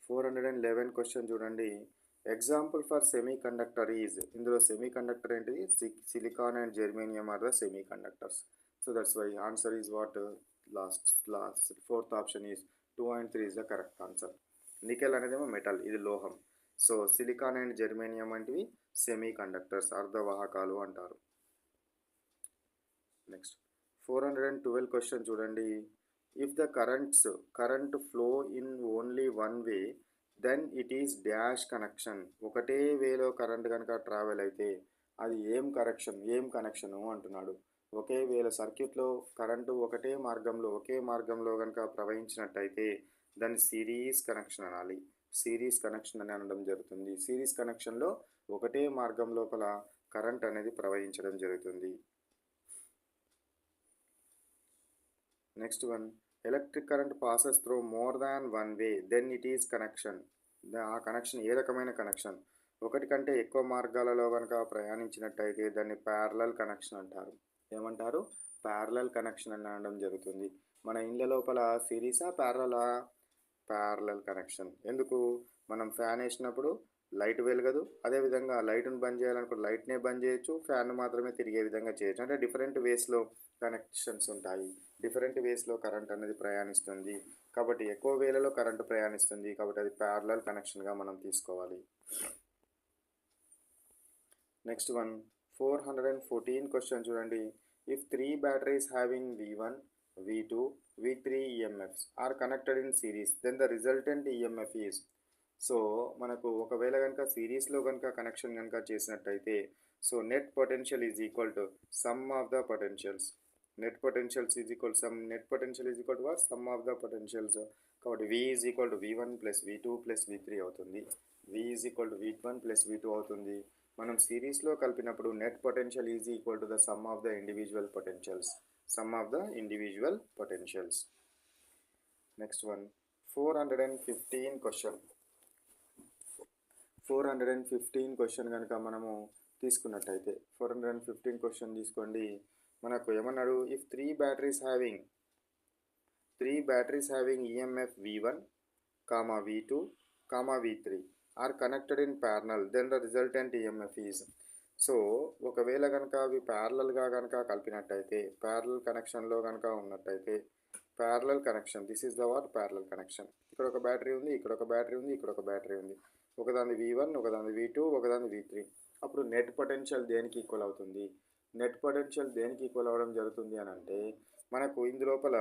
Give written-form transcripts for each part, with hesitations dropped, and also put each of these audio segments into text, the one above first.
411 question చూడండి. Example for semiconductor is, ఇందులో semiconductor ఏంటిది? Silicon and germanium are the semiconductors. So that's why answer is what? Last fourth option is 2 and 3 is the correct answer. Nickel అనేదేమో metal, ఇది లోహం. So silicon and germanium వంటివి semiconductors, అర్ధవాహకాలు అంటారు. Next 412 question చూడండి. If the current flow in only one way then it is dash connection. ఒకటే వేలో current కనుక ట్రావెల్ అయితే అది ఏం కనెక్షను అంటున్నాడు. ఒకే వేలో సర్క్యూట్లో కరెంటు ఒకే మార్గంలో కనుక ప్రవహించినట్టయితే దాన్ని సిరీస్ కనెక్షన్ అనాలి. సిరీస్ కనెక్షన్ అని అనడం జరుగుతుంది. సిరీస్ కనెక్షన్లో ఒకటే మార్గం లోపల కరెంట్ అనేది ప్రవహించడం జరుగుతుంది. Next one, electric current passes through more than one way then it is connection. ఆ కనెక్షన్ ఏ రకమైన కనెక్షన్? ఒకటి కంటే ఎక్కువ మార్గాలలో కనుక ప్రయాణించినట్టయితే దాన్ని ప్యారలల్ కనెక్షన్ అంటారు. ఏమంటారు? ప్యారలల్ కనెక్షన్ అని అనడం జరుగుతుంది. మన ఇండ్ల లోపల సిరీసా ప్యారలలా? Parallel connection. ఎందుకు? మనం ఫ్యాన్ వేసినప్పుడు లైట్ వెలగదు, అదేవిధంగా లైట్ను బంద్ చేయాలనుకుంటే లైట్నే బంద్ చేయొచ్చు, ఫ్యాన్ మాత్రమే తిరిగే విధంగా చేయొచ్చు. అంటే డిఫరెంట్ వేస్లో కనెక్షన్స్ ఉంటాయి, డిఫరెంట్ వేస్లో కరెంట్ అనేది ప్రయాణిస్తుంది. కాబట్టి ఎక్కువ వేలలో కరెంటు ప్రయాణిస్తుంది, కాబట్టి అది ప్యారలల్ కనెక్షన్గా మనం తీసుకోవాలి. నెక్స్ట్ వన్, 414 క్వశ్చన్ చూడండి. If 3 batteries having V1, V2, V3 EMFs are connected in series, then the resultant EMF is. So మనకు ఒకవేళ కనుక సిరీస్లో కనుక కనెక్షన్ కనుక చేసినట్టయితే so net potential is equal to some of the potentials. Net potential is equal to what? Some of the potentials. కాబట్టి V is equal to V1 plus V2 plus V3 అవుతుంది. V is equal to V1 plus V2 అవుతుంది. మనం సిరీస్లో కలిపినప్పుడు net potential is equal to the sum of the individual potentials. Next one, 415 question. 415 question కనుక మనము తీసుకున్నట్టయితే 415 question తీసుకోండి. మనకు ఏమన్నాడు? If 3 batteries having EMF V1, V2, V3 are connected in parallel, then the resultant EMF is. So ఒకవేళ కనుక అవి ప్యారలల్గా కనుక కలిపినట్టయితే, ప్యారలల్ కనెక్షన్లో కనుక ఉన్నట్టయితే, parallel connection, this is the what? Parallel connection. ఇక్కడ ఒక బ్యాటరీ ఉంది, ఇక్కడ ఒక బ్యాటరీ ఉంది, ఇక్కడ ఒక బ్యాటరీ ఉంది. ఒకదాని V1, ఒకదాని V2, ఒకదాని V3. అప్పుడు నెట్ పొటెన్షియల్ దేనికి ఈక్వల్ అవుతుంది? నెట్ పొటెన్షియల్ దేనికి ఈక్వల్ అవ్వడం జరుగుతుంది అని అంటే మనకు ఇందులోపల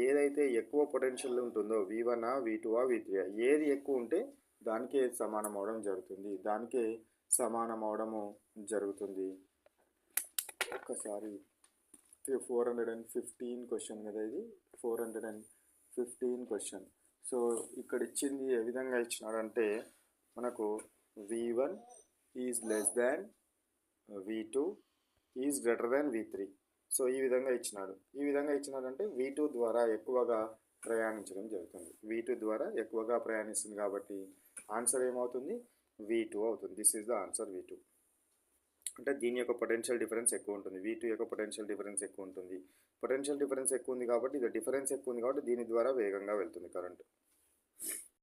ఏదైతే ఎక్కువ పొటెన్షియల్ ఉంటుందో V1, V2, V3, ఏది ఎక్కువ ఉంటే దానికే సమానం అవడం జరుగుతుంది. ఒక్కసారి 415 క్వశ్చన్ కదా ఇది, 415 క్వశ్చన్. సో ఇక్కడ ఇచ్చింది ఏ విధంగా ఇచ్చినాడంటే మనకు V1 is less than V2 is greater than V3. So ఈ విధంగా ఇచ్చినాడంటే V2 ద్వారా ఎక్కువగా ప్రయాణించడం జరుగుతుంది. V2 ద్వారా ఎక్కువగా ప్రయాణిస్తుంది కాబట్టి ఆన్సర్ ఏమవుతుంది? V2 అవుతుంది. This is the answer, V2. అంటే దీని యొక్క పొటెన్షియల్ డిఫరెన్స్ ఎక్కువ ఉంటుంది, V2 యొక్క పొటెన్షియల్ డిఫరెన్స్ ఎక్కువ ఉంటుంది. పొటెన్షియల్ డిఫరెన్స్ ఎక్కువ ఉంది కాబట్టి దీని ద్వారా వేగంగా వెళ్తుంది కరెంట్.